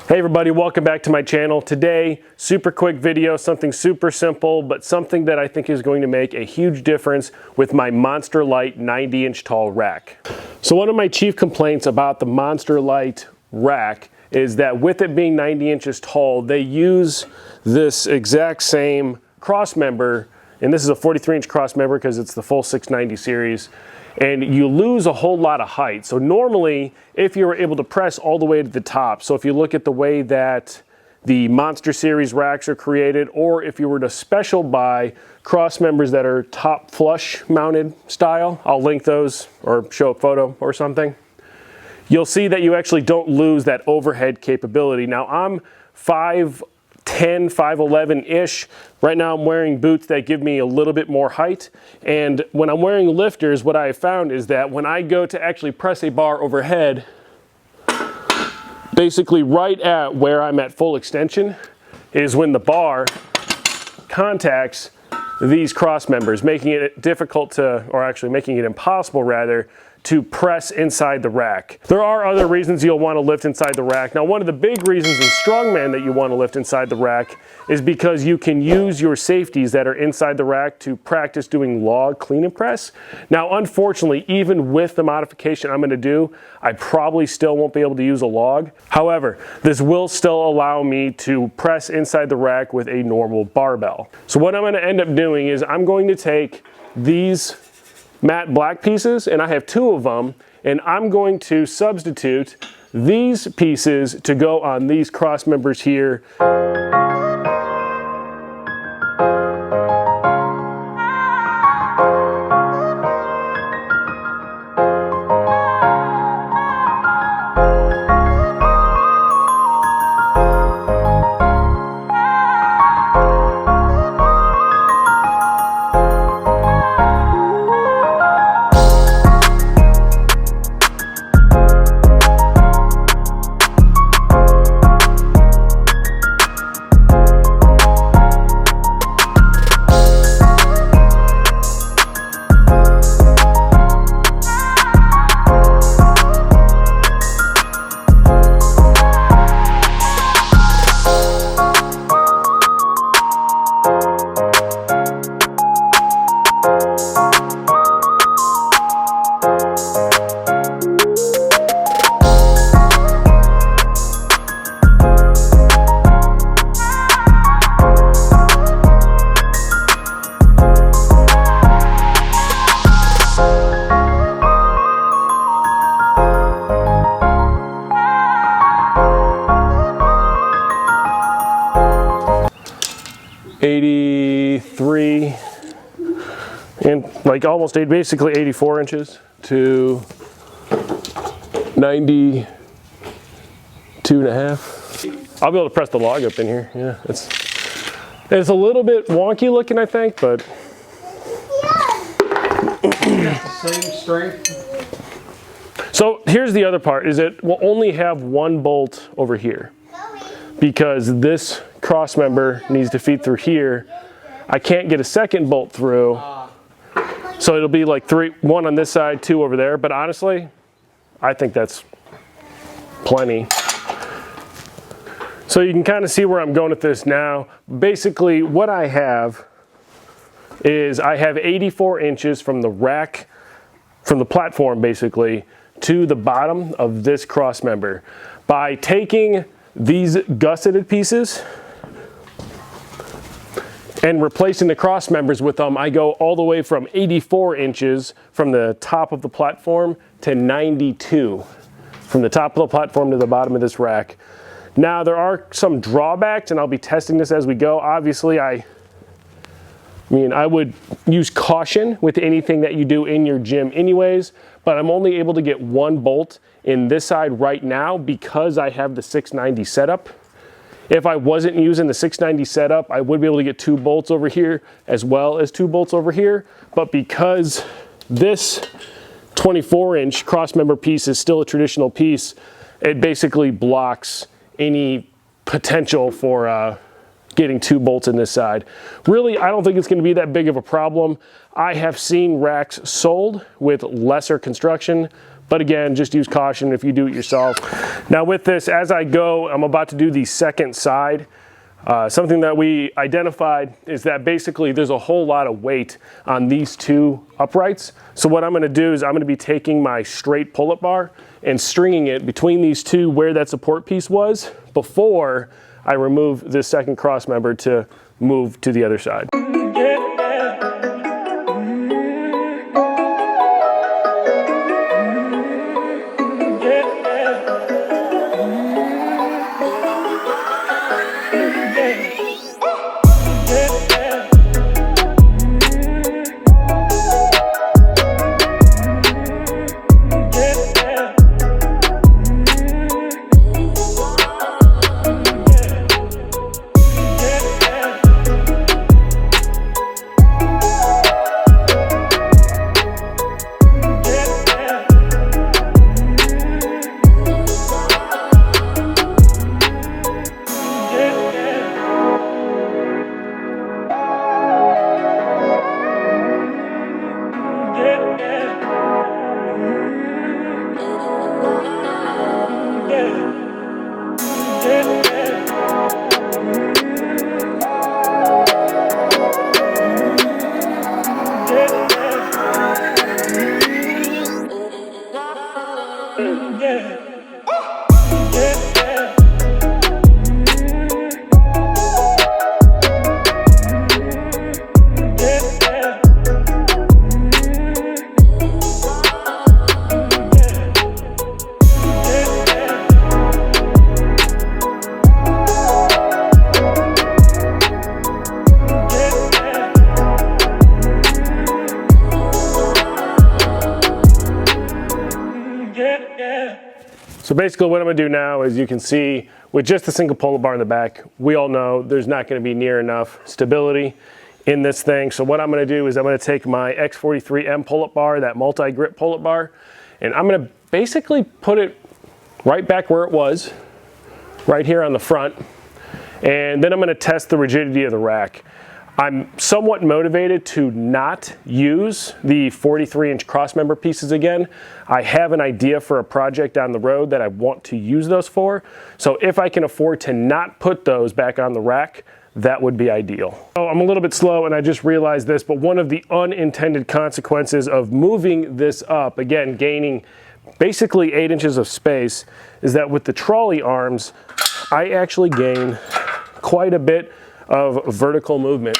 Hey everybody, welcome back to my channel. Today, super quick video, something super simple, but something that I think is going to make a huge difference with my Monster-Lite 90-inch tall rack. So one of my chief complaints about the Monster-Lite rack is that with it being 90 inches tall, they use this exact same cross member, and this is a 43-inch cross member because it's the full 690 series. And you lose a whole lot of height. So normally, if you were able to press all the way to the top, so if you look at the way that the Monster series racks are created, or if you were to special buy cross members that are top flush mounted style, I'll link those or show a photo or something, you'll see that you actually don't lose that overhead capability. Now I'm 5'10", 5'11"-ish. Right now I'm wearing boots that give me a little bit more height. And when I'm wearing lifters, what I have found is that when I go to actually press a bar overhead, basically right at where I'm at full extension is when the bar contacts these cross members, making it difficult to, or actually making it impossible rather, to press inside the rack. There are other reasons you'll want to lift inside the rack. Now, one of the big reasons in Strongman that you want to lift inside the rack is because you can use your safeties that are inside the rack to practice doing log clean and press. Now, unfortunately, even with the modification I'm going to do, I probably still won't be able to use a log. However, this will still allow me to press inside the rack with a normal barbell. So what I'm going to end up doing is I'm going to take these matte black pieces, and I have 2 of them, and I'm going to substitute these pieces to go on these cross members here. And like almost basically 84 inches to 92 and a half. I'll be able to press the log up in here. Yeah, it's a little bit wonky looking, I think, but it's the same strength. So here's the other part, is it will only have 1 bolt over here because this cross member needs to feed through here. I can't get a second bolt through. So it'll be like 1 on this side, 2 over there. But honestly, I think that's plenty. So you can kind of see where I'm going with this now. Basically, what I have is I have 84 inches from the rack, from the platform basically, to the bottom of this cross member. By taking these gusseted pieces and replacing the cross members with them, I go all the way from 84 inches from the top of the platform to 92 from the top of the platform to the bottom of this rack. Now there are some drawbacks, and I'll be testing this as we go. Obviously, I would use caution with anything that you do in your gym anyways, but I'm only able to get 1 bolt in this side right now because I have the 690 setup. If I wasn't using the 690 setup, I would be able to get 2 bolts over here as well as 2 bolts over here. But because this 24-inch crossmember piece is still a traditional piece, it basically blocks any potential for getting 2 bolts in this side. Really, I don't think it's going to be that big of a problem. I have seen racks sold with lesser construction, But again, just use caution if you do it yourself. Now with this, as I go, I'm about to do the second side. Something that we identified is that basically there's a whole lot of weight on these two uprights. So what I'm going to do is I'm going to be taking my straight pull-up bar and stringing it between these two where that support piece was before I remove this second cross member to move to the other side. So basically what I'm going to do now is, you can see with just a single pull-up bar in the back, we all know there's not going to be near enough stability in this thing. So what I'm going to do is I'm going to take my X43M pull-up bar, that multi-grip pull-up bar, and I'm going to basically put it right back where it was, right here on the front. And then I'm going to test the rigidity of the rack. I'm somewhat motivated to not use the 43-inch crossmember pieces again. I have an idea for a project down the road that I want to use those for. So if I can afford to not put those back on the rack, that would be ideal. So I'm a little bit slow and I just realized this, but one of the unintended consequences of moving this up, again, gaining basically 8 inches of space, is that with the trolley arms, I actually gain quite a bit of vertical movement.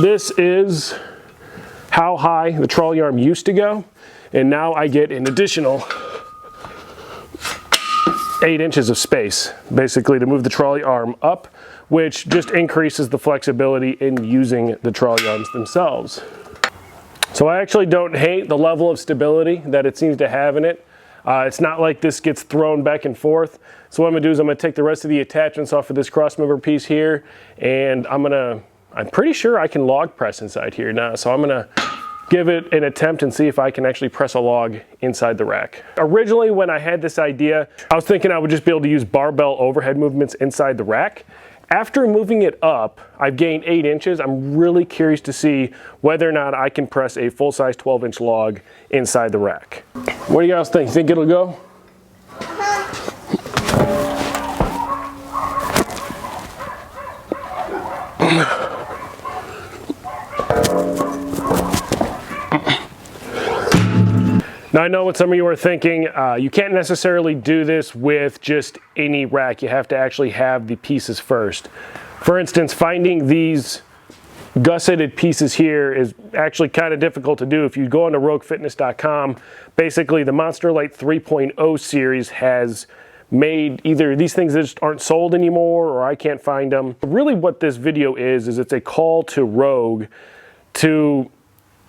This is how high the trolley arm used to go, and now I get an additional 8 inches of space, basically, to move the trolley arm up, which just increases the flexibility in using the trolley arms themselves. So I actually don't hate the level of stability that it seems to have in it. It's not like this gets thrown back and forth. So what I'm gonna do is I'm gonna take the rest of the attachments off of this crossmember piece here, and I'm pretty sure I can log press inside here now. So I'm gonna give it an attempt and see if I can actually press a log inside the rack. Originally, when I had this idea, I was thinking I would just be able to use barbell overhead movements inside the rack. After moving it up, I've gained 8 inches. I'm really curious to see whether or not I can press a full-size 12-inch log inside the rack. What do you guys think? You think it'll go? Now I know what some of you are thinking, you can't necessarily do this with just any rack. You have to actually have the pieces first. For instance, finding these gusseted pieces here is actually kind of difficult to do. If you go onto roguefitness.com, basically the Monster-Lite 3.0 series has made either these things that just aren't sold anymore, or I can't find them. Really what this video is it's a call to Rogue to,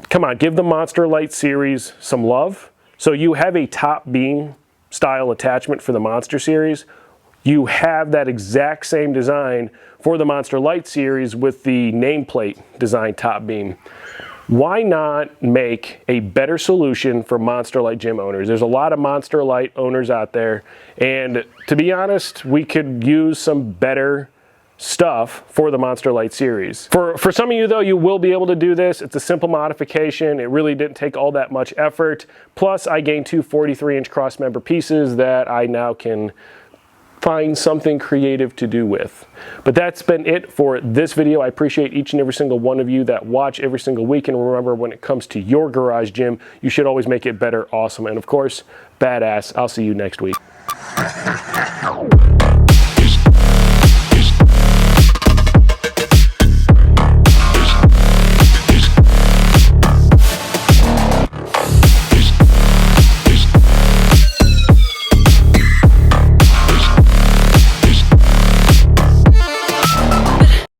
come on, give the Monster-Lite series some love. So you have a top beam style attachment for the Monster series. You have that exact same design for the Monster-Lite series with the nameplate design top beam. Why not make a better solution for Monster-Lite gym owners? There's a lot of Monster-Lite owners out there, and to be honest, we could use some better stuff for the Monster-Lite series. For some of you though, you will be able to do this. It's a simple modification. It really didn't take all that much effort. Plus I gained two 43-inch cross-member pieces that I now can find something creative to do with. But that's been it for this video. I appreciate each and every single one of you that watch every single week. And remember, when it comes to your garage gym, you should always make it better, awesome, and of course, badass. I'll see you next week.